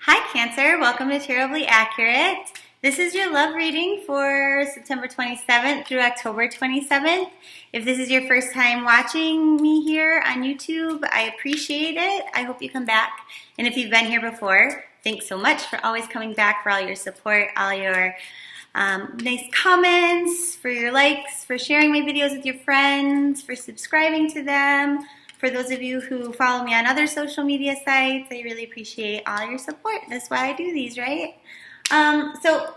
Hi Cancer, welcome to Tarot-blee Accurate. This is your love reading for September 27th through October 27th. If this is your first time watching me here on YouTube, I appreciate it. I hope you come back. And if you've been here before, thanks so much for always coming back, for all your support, all your nice comments, for your likes, for sharing my videos with your friends, for subscribing to them. For those of you who follow me on other social media sites, I really appreciate all your support. That's why I do these, right? So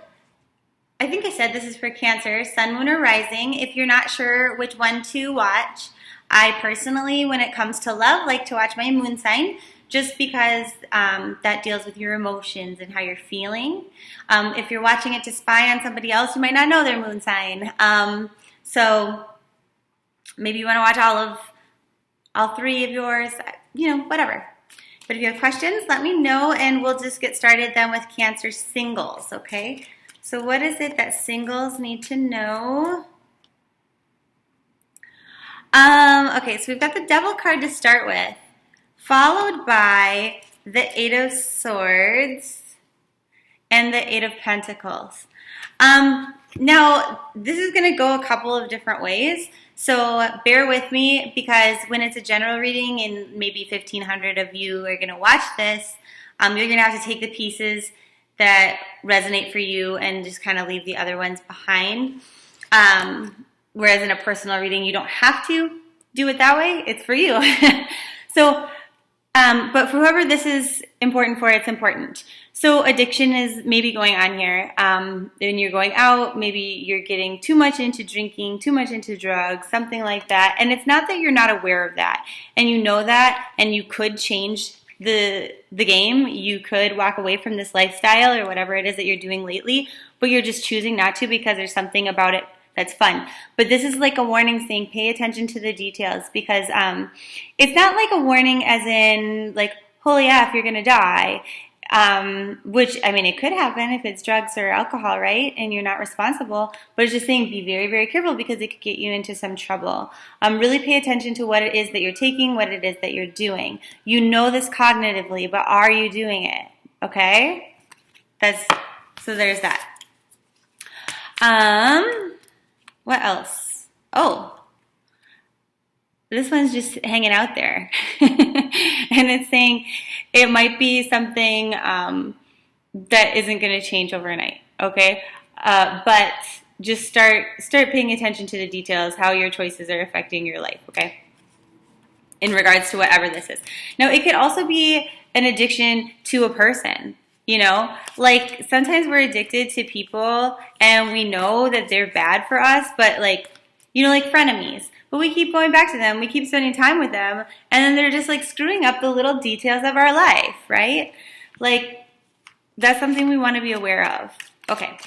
I think I said this is for Cancer, Sun, Moon, or Rising. If you're not sure which one to watch, I personally, when it comes to love, like to watch my moon sign, just because that deals with your emotions and how you're feeling. If you're watching it to spy on somebody else, you might not know their moon sign. So maybe you want to watch all three of yours, whatever. But if you have questions, let me know, and we'll just get started then with Cancer singles, okay? So what is it that singles need to know? Okay, so we've got the Devil card to start with, followed by the Eight of Swords and the Eight of Pentacles. Now, this is going to go a couple of different ways. So bear with me, because when it's a general reading and maybe 1,500 of you are going to watch this, you're going to have to take the pieces that resonate for you and just kind of leave the other ones behind. Whereas in a personal reading, you don't have to do it that way. It's for you. But for whoever this is important for, it's important. So addiction is maybe going on here. When you're going out, maybe you're getting too much into drinking, too much into drugs, something like that. And it's not that you're not aware of that. And you know that, and you could change the game. You could walk away from this lifestyle or whatever it is that you're doing lately, but you're just choosing not to because there's something about it that's fun. But this is like a warning saying pay attention to the details, because it's not like a warning as in like, holy F, you're going to die. Which, I mean, it could happen if it's drugs or alcohol, right? And you're not responsible. But it's just saying be very, very careful, because it could get you into some trouble. Really pay attention to what it is that you're taking, what it is that you're doing. You know this cognitively, but are you doing it? Okay? So there's that. What else? Oh, this one's just hanging out there. And it's saying it might be something that isn't going to change overnight, okay? But just start paying attention to the details, how your choices are affecting your life, okay? In regards to whatever this is. Now, it could also be an addiction to a person. Like sometimes we're addicted to people and we know that they're bad for us, but like frenemies. But we keep going back to them, we keep spending time with them, and then they're just like screwing up the little details of our life, right? Like that's something we want to be aware of. Okay.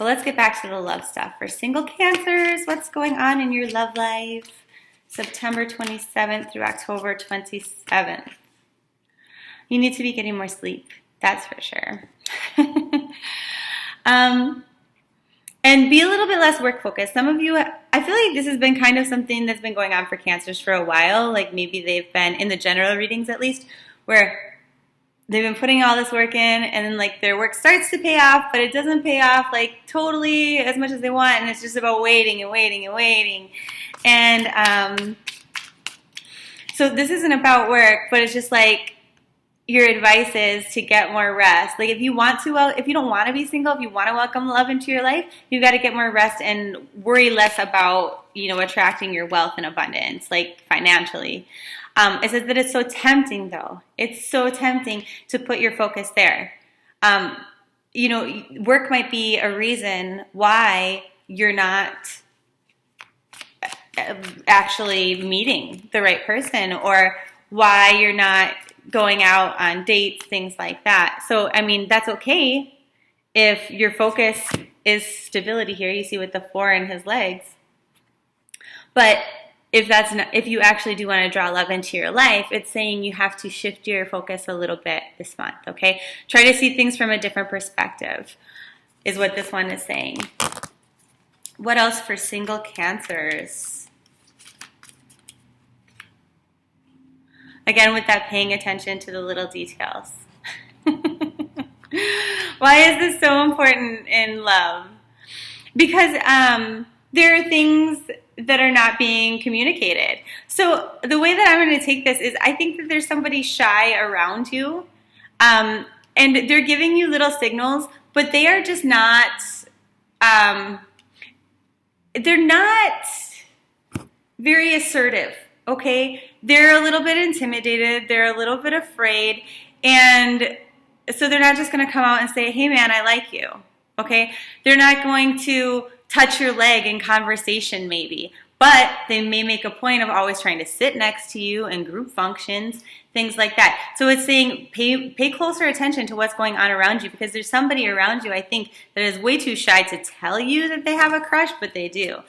Well, let's get back to the love stuff. For single Cancers, what's going on in your love life? September 27th through October 27th. You need to be getting more sleep, that's for sure. And be a little bit less work focused. Some of you, I feel like this has been kind of something that's been going on for Cancers for a while. Like maybe they've been, in the general readings at least, where they've been putting all this work in, and then like their work starts to pay off, but it doesn't pay off like totally as much as they want, and it's just about waiting and waiting and waiting. And so this isn't about work, but it's just like, your advice is to get more rest. Like if you don't want to be single, if you want to welcome love into your life, you've got to get more rest and worry less about, attracting your wealth and abundance, like financially. It says that it's so tempting though. It's so tempting to put your focus there. Work might be a reason why you're not actually meeting the right person, or why you're not going out on dates, things like that. So, I mean, that's okay if your focus is stability here. You see with the 4 in his legs. But if you actually do want to draw love into your life, it's saying you have to shift your focus a little bit this month, okay? Try to see things from a different perspective is what this one is saying. What else for single Cancers? Again, with that paying attention to the little details. Why is this so important in love? Because there are things that are not being communicated. So the way that I'm going to take this is I think that there's somebody shy around you, and they're giving you little signals, but they are just not, they're not very assertive, okay? They're a little bit intimidated, they're a little bit afraid, and so they're not just going to come out and say, hey man, I like you, okay? They're not going to touch your leg in conversation maybe, but they may make a point of always trying to sit next to you in group functions, things like that. So it's saying pay closer attention to what's going on around you, because there's somebody around you, I think, that is way too shy to tell you that they have a crush, but they do.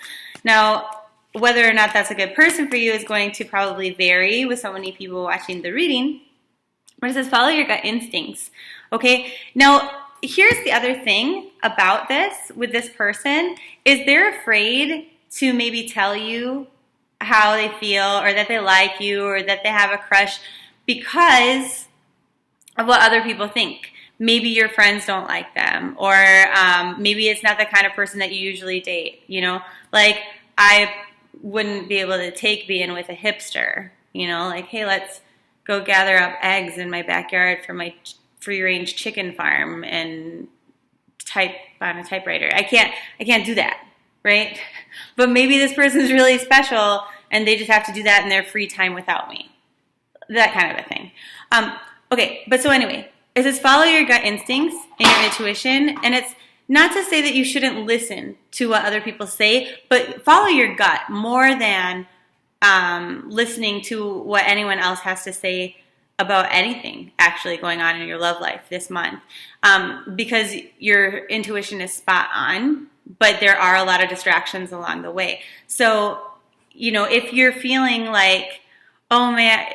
Now, whether or not that's a good person for you is going to probably vary with so many people watching the reading, but it says follow your gut instincts, okay? Now, here's the other thing about this with this person is they're afraid to maybe tell you how they feel or that they like you or that they have a crush because of what other people think. Maybe your friends don't like them, or maybe it's not the kind of person that you usually date, you know? Like, I wouldn't be able to take being with a hipster, you know? Like, hey, let's go gather up eggs in my backyard for my free-range chicken farm and type on a typewriter. I can't do that, right? But maybe this person's really special and they just have to do that in their free time without me. That kind of a thing. Okay, but so anyway, it says follow your gut instincts and your intuition, and it's not to say that you shouldn't listen to what other people say, but follow your gut more than listening to what anyone else has to say about anything actually going on in your love life this month, because your intuition is spot on, but there are a lot of distractions along the way. So, you know, if you're feeling like, oh man,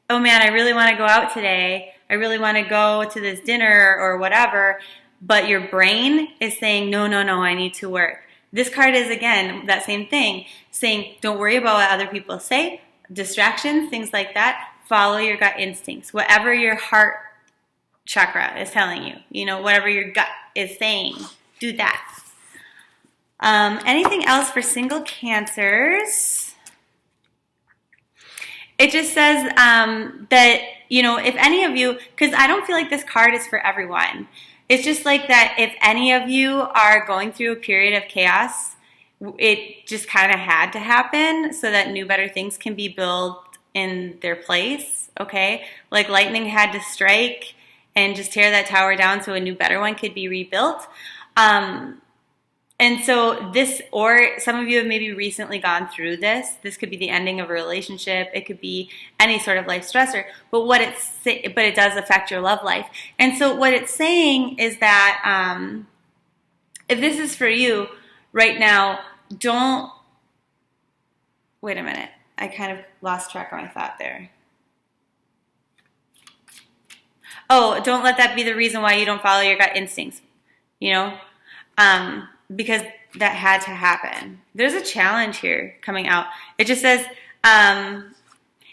I really want to go out today, I really want to go to this dinner or whatever, but your brain is saying, no, I need to work. This card is, again, that same thing, saying don't worry about what other people say, distractions, things like that. Follow your gut instincts. Whatever your heart chakra is telling you, you know, whatever your gut is saying, do that. Anything else for single Cancers? It just says that, you know, if any of you, because I don't feel like this card is for everyone. It's just like that if any of you are going through a period of chaos, it just kind of had to happen so that new, better things can be built in their place, okay? Like lightning had to strike and just tear that tower down so a new, better one could be rebuilt. And so this, or some of you have maybe recently gone through this. This could be the ending of a relationship. It could be any sort of life stressor. But it does affect your love life. And so what it's saying is that if this is for you right now, don't. Wait a minute. I kind of lost track of my thought there. Oh, don't let that be the reason why you don't follow your gut instincts, you know, because that had to happen. There's a challenge here coming out. It just says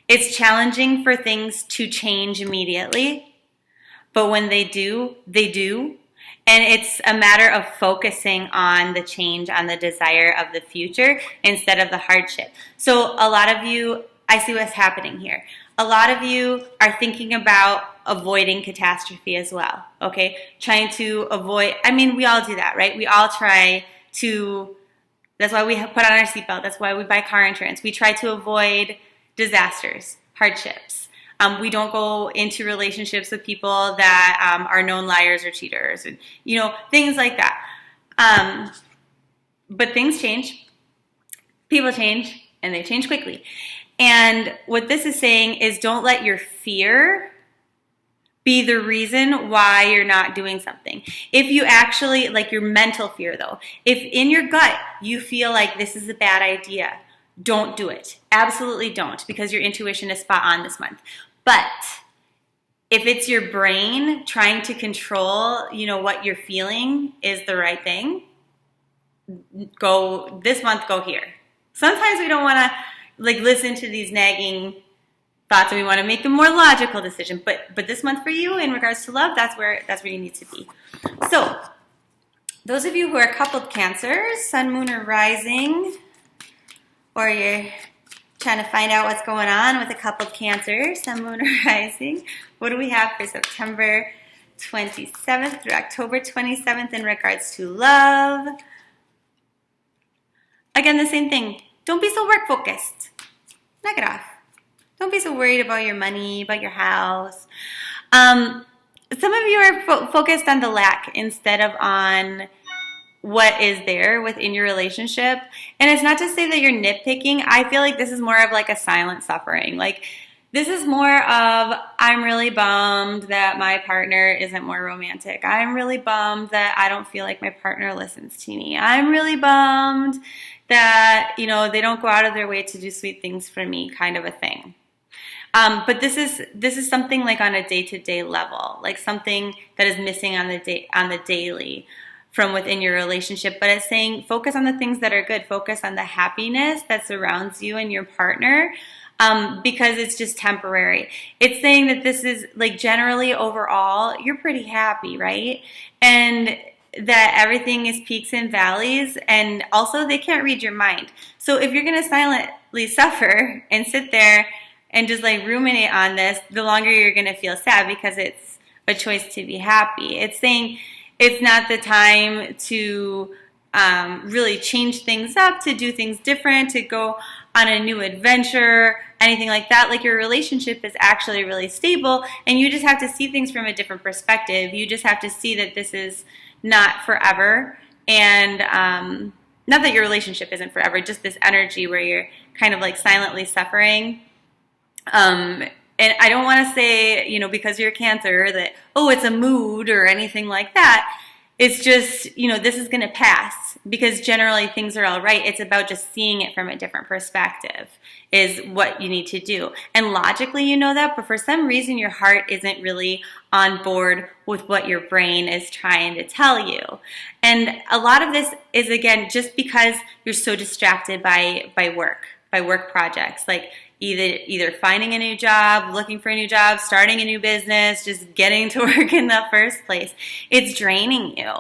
it's challenging for things to change immediately, but when they do, they do. And it's a matter of focusing on the change, on the desire of the future instead of the hardship. So a lot of you, I see what's happening here. A lot of you are thinking about avoiding catastrophe as well, okay? Trying to avoid, I mean, we all do that, right? We all try to, that's why we put on our seatbelt. That's why we buy car insurance. We try to avoid disasters, hardships. We don't go into relationships with people that are known liars or cheaters, and you know, things like that. But things change, people change, and they change quickly. And what this is saying is don't let your fear be the reason why you're not doing something. If you actually, like your mental fear though, if in your gut you feel like this is a bad idea, don't do it. Absolutely don't, because your intuition is spot on this month. But if it's your brain trying to control, you know, what you're feeling is the right thing, go this month, go here. Sometimes we don't want to like listen to these nagging thoughts, and we want to make a more logical decision. But this month for you, in regards to love, that's where you need to be. So those of you who are coupled Cancers, Sun, Moon, or Rising, or you're trying to find out what's going on with a coupled Cancer, Sun, Moon, or Rising, what do we have for September 27th through October 27th in regards to love? Again, the same thing. Don't be so work focused. Knock it off. Don't be so worried about your money, about your house. Some of you are focused on the lack instead of on what is there within your relationship. And it's not to say that you're nitpicking. I feel like this is more of like a silent suffering. Like, this is more of, I'm really bummed that my partner isn't more romantic. I'm really bummed that I don't feel like my partner listens to me. I'm really bummed that, you know, they don't go out of their way to do sweet things for me, kind of a thing. But this is something like on a day-to-day level, like something that is missing on the daily from within your relationship. But it's saying focus on the things that are good. Focus on the happiness that surrounds you and your partner. Because it's just temporary. It's saying that this is like generally overall, you're pretty happy, right? And that everything is peaks and valleys, and also they can't read your mind. So if you're going to silently suffer and sit there and just like ruminate on this, the longer you're going to feel sad because it's a choice to be happy. It's saying it's not the time to really change things up, to do things different, to go on a new adventure, anything like that. Like, your relationship is actually really stable, and you just have to see things from a different perspective. You just have to see that this is not forever, and not that your relationship isn't forever, just this energy where you're kind of like silently suffering. And I don't want to say, you know, because you're a Cancer that, oh, it's a mood or anything like that. It's just, you know, this is going to pass, because generally things are all right. It's about just seeing it from a different perspective is what you need to do. And logically, you know that, but for some reason your heart isn't really on board with what your brain is trying to tell you. And a lot of this is, again, just because you're so distracted by work projects. Like, either finding a new job, looking for a new job, starting a new business, just getting to work in the first place. It's draining you,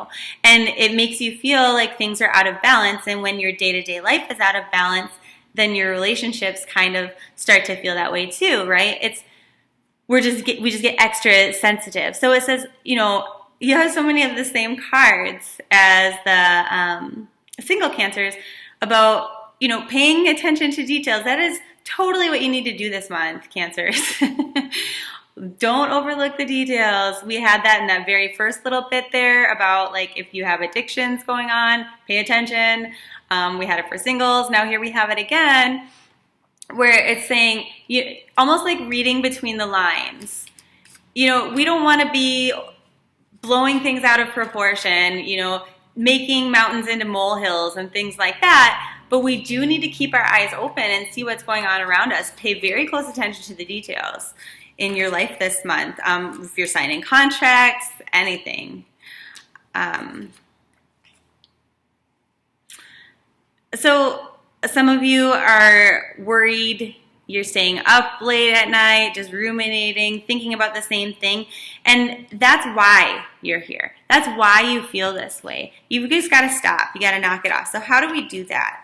and it makes you feel like things are out of balance. And when your day-to-day life is out of balance, then your relationships kind of start to feel that way too, right? We just get extra sensitive. So it says, you know, you have so many of the same cards as the single Cancers about, you know, paying attention to details. That is totally what you need to do this month, Cancers. Don't overlook the details. We had that in that very first little bit there about, like, if you have addictions going on, pay attention. We had it for singles. Now here we have it again, where it's saying, almost like reading between the lines. You know, we don't want to be blowing things out of proportion, you know, making mountains into molehills and things like that. But we do need to keep our eyes open and see what's going on around us. Pay very close attention to the details in your life this month. If you're signing contracts, anything. So some of you are worried. You're staying up late at night, just ruminating, thinking about the same thing. And that's why you're here. That's why you feel this way. You've just got to stop. You got to knock it off. So how do we do that?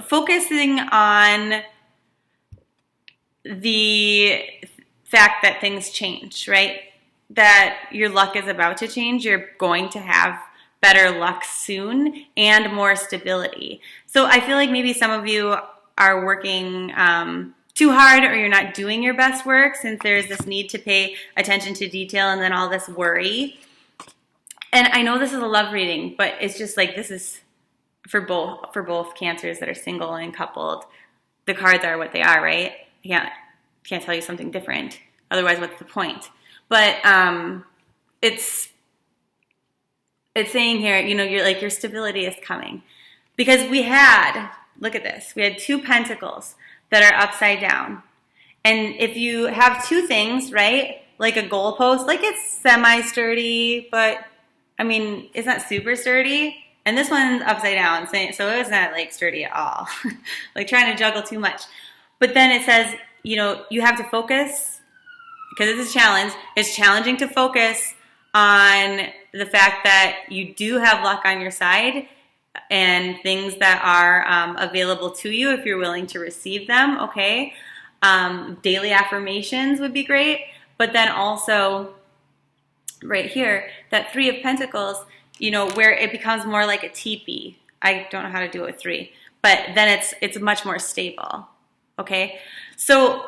Focusing on the fact that things change, right? That your luck is about to change. You're going to have better luck soon and more stability. So I feel like maybe some of you are working too hard, or you're not doing your best work, since there's this need to pay attention to detail and then all this worry. And I know this is a love reading, but it's just like, this is for both Cancers that are single and coupled. The cards are what they are, right? I can't tell you something different. Otherwise, what's the point? But it's saying here, you know, your stability is coming. Because look at this, we had 2 pentacles that are upside down. And if you have 2 things, right, like a goalpost, like, it's semi-sturdy, but, I mean, it's not super sturdy. And this one's upside down, so it was not like sturdy at all. Like trying to juggle too much. But then it says, you know, you have to focus, because it's a challenge. It's challenging to focus on the fact that you do have luck on your side and things that are available to you if you're willing to receive them, okay? Daily affirmations would be great. But then also, right here, that Three of Pentacles, you know, where it becomes more like a teepee. I don't know how to do it with 3, but then it's much more stable, okay? So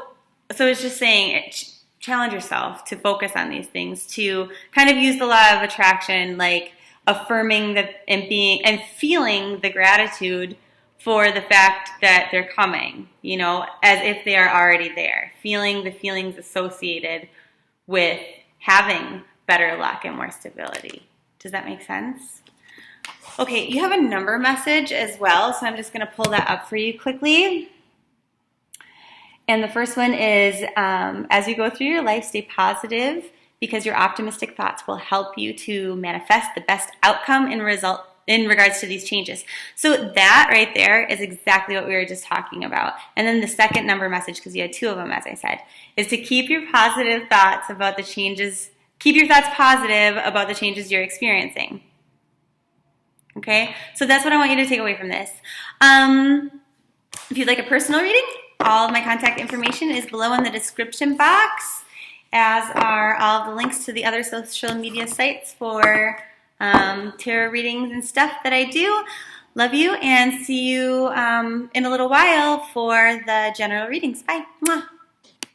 it's just saying, challenge yourself to focus on these things, to kind of use the law of attraction, like affirming and feeling the gratitude for the fact that they're coming, you know, as if they are already there. Feeling the feelings associated with having better luck and more stability. Does that make sense? Okay, you have a number message as well, so I'm just going to pull that up for you quickly. And the first one is, as you go through your life, stay positive, because your optimistic thoughts will help you to manifest the best outcome in regards to these changes. So that right there is exactly what we were just talking about. And then the second number message, because you had 2 of them, as I said, is to keep your positive thoughts about the changes, keep your thoughts positive about the changes you're experiencing. Okay? So that's what I want you to take away from this. If you'd like a personal reading, all of my contact information is below in the description box, as are all of the links to the other social media sites for tarot readings and stuff that I do. Love you, and see you in a little while for the general readings. Bye. Mwah.